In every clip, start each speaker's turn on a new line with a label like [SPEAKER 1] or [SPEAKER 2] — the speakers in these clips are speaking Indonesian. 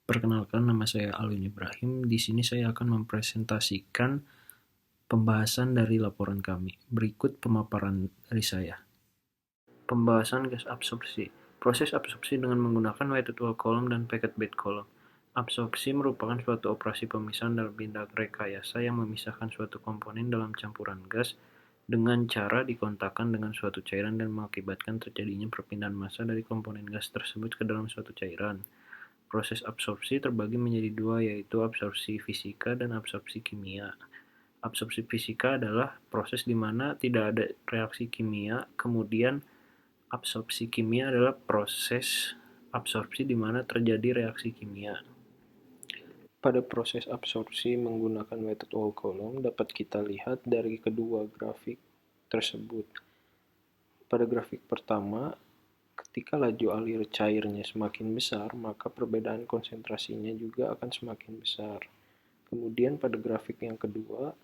[SPEAKER 1] Perkenalkan, nama saya Alwin Ibrahim. Di sini saya akan mempresentasikan pembahasan dari laporan kami. Berikut pemaparan dari saya. Pembahasan gas absorpsi. Proses absorpsi dengan menggunakan weighted wall column dan packed bed column. Absorpsi merupakan suatu operasi pemisahan dalam bidang rekayasa yang memisahkan suatu komponen dalam campuran gas dengan cara dikontakkan dengan suatu cairan dan mengakibatkan terjadinya perpindahan massa dari komponen gas tersebut ke dalam suatu cairan. Proses absorpsi terbagi menjadi dua, yaitu absorpsi fisika dan absorpsi kimia. Absorpsi fisika adalah proses di mana tidak ada reaksi kimia, kemudian absorpsi kimia adalah proses absorpsi di mana terjadi reaksi kimia. Pada proses absorpsi menggunakan weighted wall column dapat kita lihat dari kedua grafik tersebut. Pada grafik pertama, ketika laju alir cairnya semakin besar, maka perbedaan konsentrasinya juga akan semakin besar. Kemudian pada grafik yang kedua,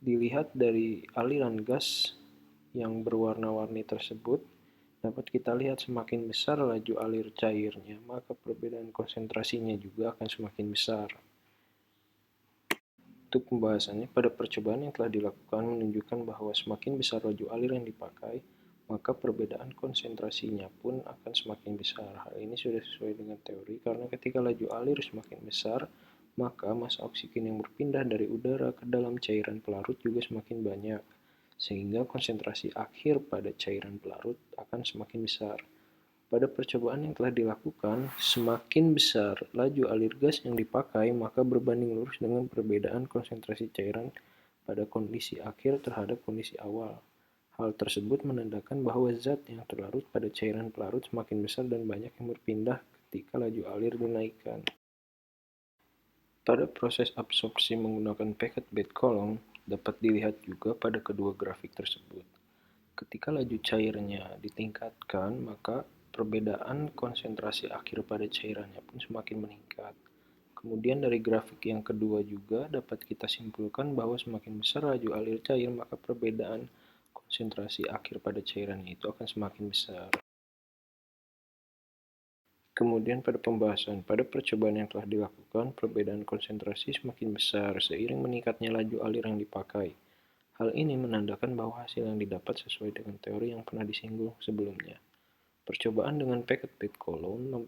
[SPEAKER 1] dilihat dari aliran gas yang berwarna-warni tersebut, dapat kita lihat semakin besar laju alir cairnya, maka perbedaan konsentrasinya juga akan semakin besar. Untuk pembahasannya, pada percobaan yang telah dilakukan menunjukkan bahwa semakin besar laju alir yang dipakai, maka perbedaan konsentrasinya pun akan semakin besar. Hal ini sudah sesuai dengan teori karena ketika laju alir semakin besar, maka massa oksigen yang berpindah dari udara ke dalam cairan pelarut juga semakin banyak, sehingga konsentrasi akhir pada cairan pelarut akan semakin besar. Pada percobaan yang telah dilakukan, semakin besar laju alir gas yang dipakai, maka berbanding lurus dengan perbedaan konsentrasi cairan pada kondisi akhir terhadap kondisi awal. Hal tersebut menandakan bahwa zat yang terlarut pada cairan pelarut semakin besar dan banyak yang berpindah ketika laju alir dinaikkan. Pada proses absorpsi menggunakan packed bed column, dapat dilihat juga pada kedua grafik tersebut. Ketika laju cairnya ditingkatkan, maka perbedaan konsentrasi akhir pada cairannya pun semakin meningkat. Kemudian dari grafik yang kedua juga dapat kita simpulkan bahwa semakin besar laju alir cair, maka perbedaan konsentrasi akhir pada cairannya itu akan semakin besar. Kemudian pada pembahasan, pada percobaan yang telah dilakukan, perbedaan konsentrasi semakin besar seiring meningkatnya laju alir yang dipakai. Hal ini menandakan bahwa hasil yang didapat sesuai dengan teori yang pernah disinggung sebelumnya. Percobaan dengan packed bed column,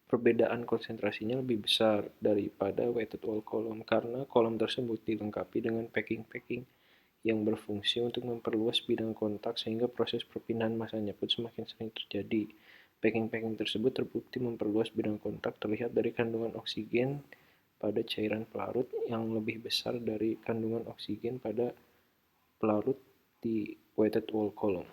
[SPEAKER 1] perbedaan konsentrasinya lebih besar daripada weighted wall column karena kolom tersebut dilengkapi dengan packing-packing yang berfungsi untuk memperluas bidang kontak sehingga proses perpindahan massanya pun semakin sering terjadi. Packing-packing tersebut terbukti memperluas bidang kontak terlihat dari kandungan oksigen pada cairan pelarut yang lebih besar dari kandungan oksigen pada pelarut di weighted wall column.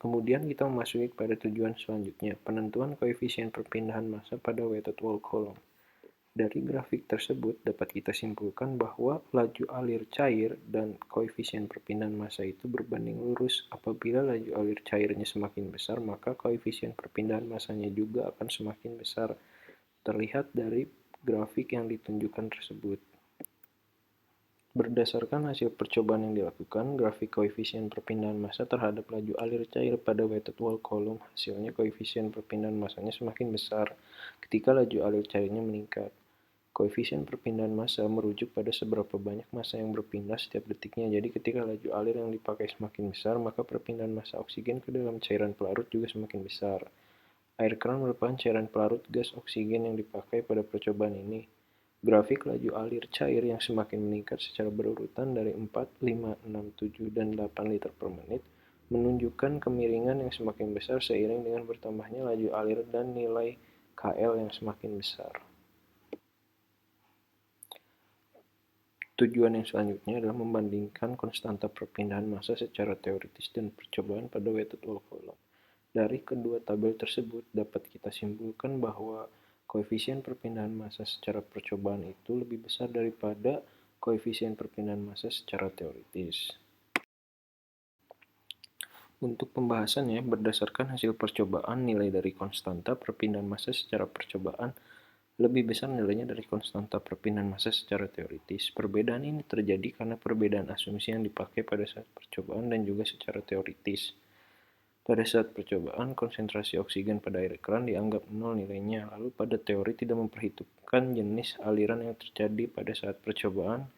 [SPEAKER 1] Kemudian kita memasuki pada tujuan selanjutnya, penentuan koefisien perpindahan massa pada weighted wall column. Dari grafik tersebut dapat kita simpulkan bahwa laju alir cair dan koefisien perpindahan massa itu berbanding lurus. Apabila laju alir cairnya semakin besar, maka koefisien perpindahan massanya juga akan semakin besar. Terlihat dari grafik yang ditunjukkan tersebut. Berdasarkan hasil percobaan yang dilakukan, grafik koefisien perpindahan massa terhadap laju alir cair pada weighted wall column, hasilnya koefisien perpindahan massanya semakin besar ketika laju alir cairnya meningkat. Koefisien perpindahan massa merujuk pada seberapa banyak massa yang berpindah setiap detiknya. Jadi ketika laju alir yang dipakai semakin besar, maka perpindahan massa oksigen ke dalam cairan pelarut juga semakin besar. Air keran merupakan cairan pelarut gas oksigen yang dipakai pada percobaan ini. Grafik laju alir cair yang semakin meningkat secara berurutan dari 4, 5, 6, 7, dan 8 liter per menit menunjukkan kemiringan yang semakin besar seiring dengan bertambahnya laju alir dan nilai KL yang semakin besar. Tujuan yang selanjutnya adalah membandingkan konstanta perpindahan massa secara teoritis dan percobaan pada weighted wall column. Dari kedua tabel tersebut dapat kita simpulkan bahwa koefisien perpindahan massa secara percobaan itu lebih besar daripada koefisien perpindahan massa secara teoritis. Untuk pembahasannya, berdasarkan hasil percobaan, nilai dari konstanta perpindahan massa secara percobaan lebih besar nilainya dari konstanta perpindahan massa secara teoritis. Perbedaan ini terjadi karena perbedaan asumsi yang dipakai pada saat percobaan dan juga secara teoritis. Pada saat percobaan, konsentrasi oksigen pada air keran dianggap nol nilainya, lalu pada teori tidak memperhitungkan jenis aliran yang terjadi pada saat percobaan.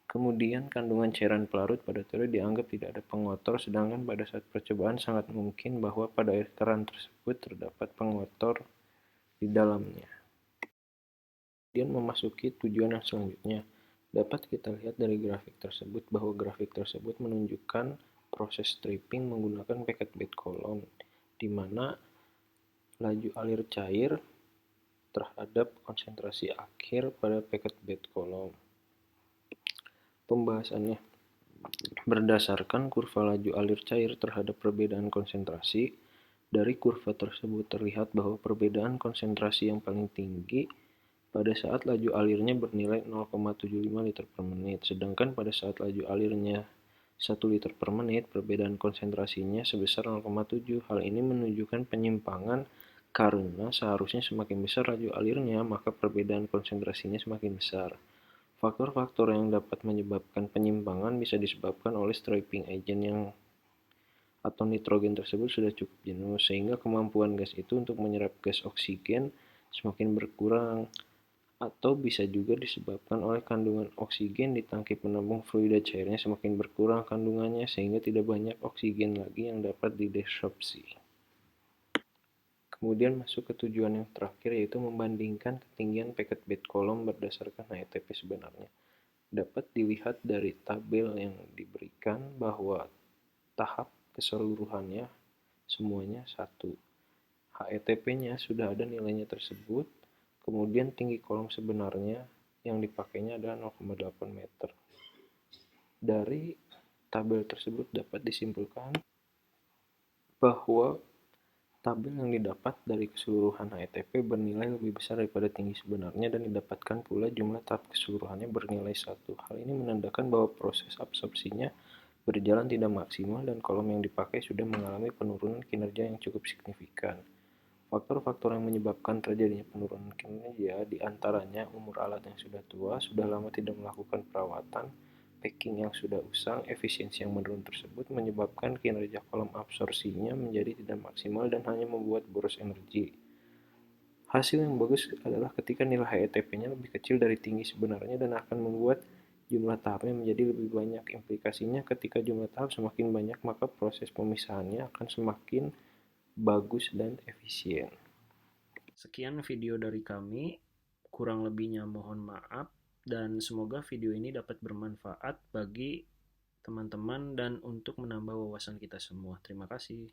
[SPEAKER 1] Kemudian, kandungan cairan pelarut pada teori dianggap tidak ada pengotor, sedangkan pada saat percobaan sangat mungkin bahwa pada air keran tersebut terdapat pengotor di dalamnya. Kemudian memasuki tujuan yang selanjutnya. Dapat kita lihat dari grafik tersebut bahwa grafik tersebut menunjukkan proses stripping menggunakan packet bed column, di mana laju alir cair terhadap konsentrasi akhir pada packet bed column. Pembahasannya berdasarkan kurva laju alir cair terhadap perbedaan konsentrasi. Dari kurva tersebut terlihat bahwa perbedaan konsentrasi yang paling tinggi pada saat laju alirnya bernilai 0,75 liter per menit, sedangkan pada saat laju alirnya 1 liter per menit, perbedaan konsentrasinya sebesar 0,7. Hal ini menunjukkan penyimpangan karena seharusnya semakin besar laju alirnya, maka perbedaan konsentrasinya semakin besar. Faktor-faktor yang dapat menyebabkan penyimpangan bisa disebabkan oleh stripping agent atau nitrogen tersebut sudah cukup jenuh, sehingga kemampuan gas itu untuk menyerap gas oksigen semakin berkurang, atau bisa juga disebabkan oleh kandungan oksigen di tangki penampung fluida cairnya semakin berkurang kandungannya, sehingga tidak banyak oksigen lagi yang dapat didesorpsi. Kemudian masuk ke tujuan yang terakhir, yaitu membandingkan ketinggian packet bed column berdasarkan HETP sebenarnya. Dapat dilihat dari tabel yang diberikan bahwa tahap keseluruhannya semuanya 1. HETP-nya sudah ada nilainya tersebut, kemudian tinggi kolom sebenarnya yang dipakainya adalah 0,8 meter. Dari tabel tersebut dapat disimpulkan bahwa tabel yang didapat dari keseluruhan HETP bernilai lebih besar daripada tinggi sebenarnya, dan didapatkan pula jumlah tahap keseluruhannya bernilai 1. Hal ini menandakan bahwa proses absorpsinya berjalan tidak maksimal dan kolom yang dipakai sudah mengalami penurunan kinerja yang cukup signifikan. Faktor-faktor yang menyebabkan terjadinya penurunan kinerja diantaranya umur alat yang sudah tua, sudah lama tidak melakukan perawatan, packing yang sudah usang, efisiensi yang menurun tersebut menyebabkan kinerja kolom absorpsinya menjadi tidak maksimal dan hanya membuat boros energi. Hasil yang bagus adalah ketika nilai HETP-nya lebih kecil dari tinggi sebenarnya dan akan membuat jumlah tahapnya menjadi lebih banyak. Implikasinya ketika jumlah tahap semakin banyak, maka proses pemisahannya akan semakin bagus dan efisien. Sekian video dari kami, kurang lebihnya mohon maaf, dan semoga video ini dapat bermanfaat bagi teman-teman dan untuk menambah wawasan kita semua. Terima kasih.